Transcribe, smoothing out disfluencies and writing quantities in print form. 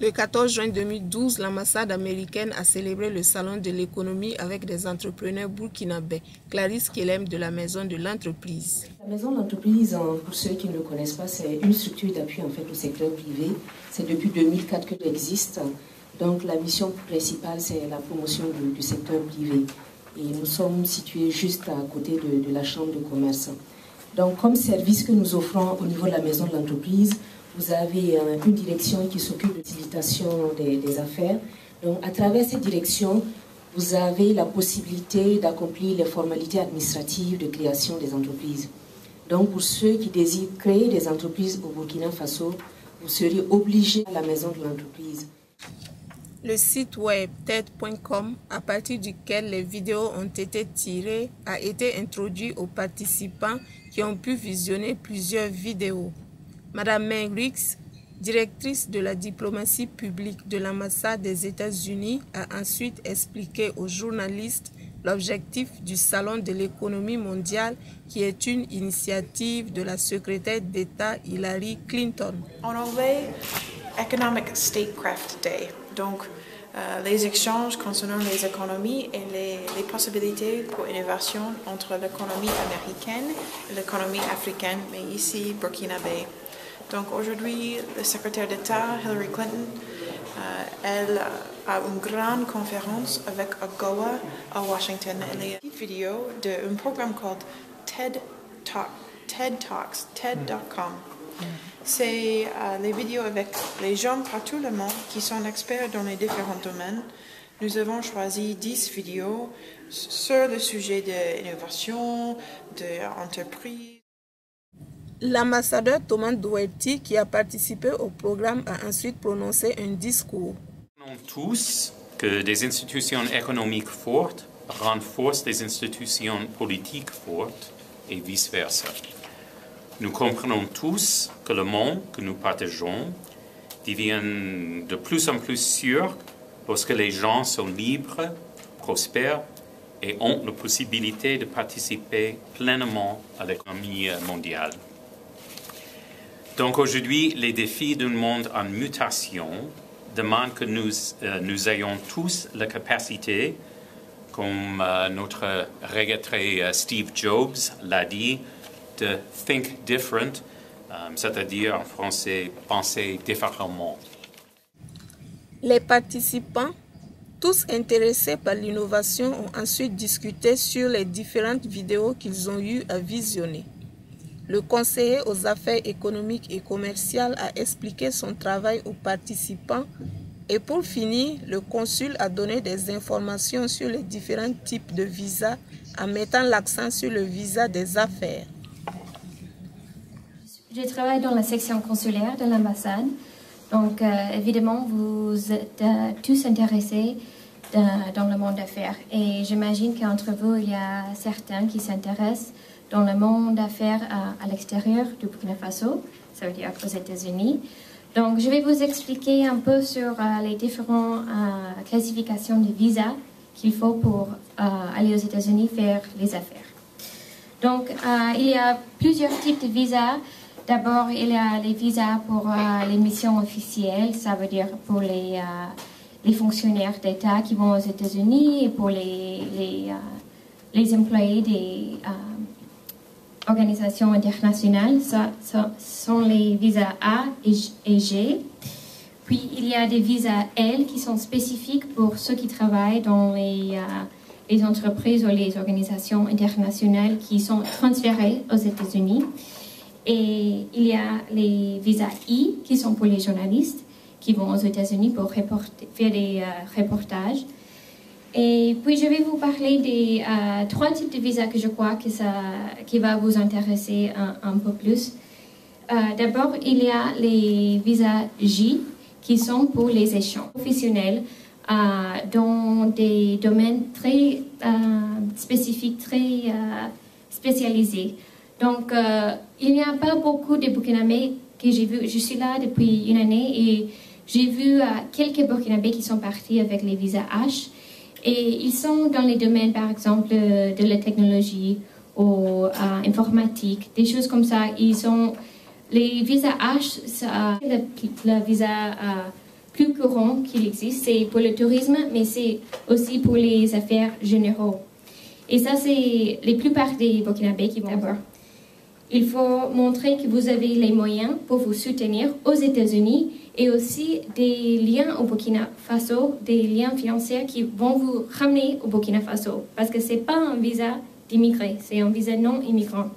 Le 14 juin 2012, l'ambassade américaine a célébré le salon de l'économie avec des entrepreneurs burkinabés. Clarisse Kelem de la Maison de l'entreprise. La Maison de l'entreprise, pour ceux qui ne le connaissent pas, c'est une structure d'appui en fait au secteur privé. C'est depuis 2004 qu'elle existe. Donc la mission principale, c'est la promotion du secteur privé. Et nous sommes situés juste à côté de la Chambre de commerce. Donc comme service que nous offrons au niveau de la Maison de l'entreprise, vous avez une direction qui s'occupe de facilitation des affaires. Donc, à travers cette direction, vous avez la possibilité d'accomplir les formalités administratives de création des entreprises. Donc, pour ceux qui désirent créer des entreprises au Burkina Faso, vous serez obligés à la Maison de l'entreprise. Le site web TED.com, à partir duquel les vidéos ont été tirées, a été introduit aux participants qui ont pu visionner plusieurs vidéos. Madame Meng Rix, directrice de la diplomatie publique de l'ambassade des États-Unis, a ensuite expliqué aux journalistes l'objectif du Salon de l'économie mondiale, qui est une initiative de la secrétaire d'État Hillary Clinton. En anglais, Economic Statecraft Day. Donc, les échanges concernant les économies et les possibilités pour innovation entre l'économie américaine et l'économie africaine, mais ici, burkinabé. Donc aujourd'hui, le secrétaire d'État, Hillary Clinton, elle a une grande conférence avec AGOA à Washington. Elle a une vidéo d'un programme called TED Talks, TED.com. C'est les vidéos avec les gens partout le monde qui sont experts dans les différents domaines. Nous avons choisi 10 vidéos sur le sujet de l'innovation, de l'entreprise. L'ambassadeur Thomas Doherty, qui a participé au programme, a ensuite prononcé un discours. Nous savons tous que des institutions économiques fortes renforcent des institutions politiques fortes et vice-versa. Nous comprenons tous que le monde que nous partageons devient de plus en plus sûr lorsque les gens sont libres, prospèrent et ont la possibilité de participer pleinement à l'économie mondiale. Donc aujourd'hui, les défis d'un monde en mutation demandent que nous ayons tous la capacité, comme notre regretté Steve Jobs l'a dit, de think different, c'est-à-dire en français, penser différemment. Les participants, tous intéressés par l'innovation, ont ensuite discuté sur les différentes vidéos qu'ils ont eu à visionner. Le conseiller aux affaires économiques et commerciales a expliqué son travail aux participants et pour finir, le consul a donné des informations sur les différents types de visas en mettant l'accent sur le visa des affaires. Je travaille dans la section consulaire de l'ambassade, donc évidemment vous êtes tous intéressés dans le monde d'affaires et j'imagine qu'entre vous il y a certains qui s'intéressent dans le monde d'affaires à l'extérieur du Burkina Faso, ça veut dire aux États-Unis. Donc, je vais vous expliquer un peu sur les différentes classifications de visas qu'il faut pour aller aux États-Unis faire les affaires. Donc, il y a plusieurs types de visas. D'abord, il y a les visas pour les missions officielles, ça veut dire pour les fonctionnaires d'État qui vont aux États-Unis et pour les employés des organisations internationales, ça sont les visas A et G. Puis il y a des visas L qui sont spécifiques pour ceux qui travaillent dans les entreprises ou les organisations internationales qui sont transférées aux États-Unis. Et il y a les visas I qui sont pour les journalistes qui vont aux États-Unis pour faire des reportages. Et puis, je vais vous parler des 3 types de visas que je crois qui va vous intéresser un peu plus. D'abord, il y a les visas J qui sont pour les échanges professionnels dans des domaines très spécifiques, très spécialisés. Donc, il n'y a pas beaucoup de Burkinabés que j'ai vus. Je suis là depuis une année et j'ai vu quelques Burkinabés qui sont partis avec les visas H. Et ils sont dans les domaines, par exemple, de la technologie ou informatique, des choses comme ça. Ils sont les visas H, le visa plus courant qu'il existe. C'est pour le tourisme, mais c'est aussi pour les affaires généraux. Et ça, c'est la plupart des Burkinabés qui vont avoir. Il faut montrer que vous avez les moyens pour vous soutenir aux États-Unis et aussi des liens au Burkina Faso, des liens financiers qui vont vous ramener au Burkina Faso. Parce que ce n'est pas un visa d'immigré, c'est un visa non immigrant.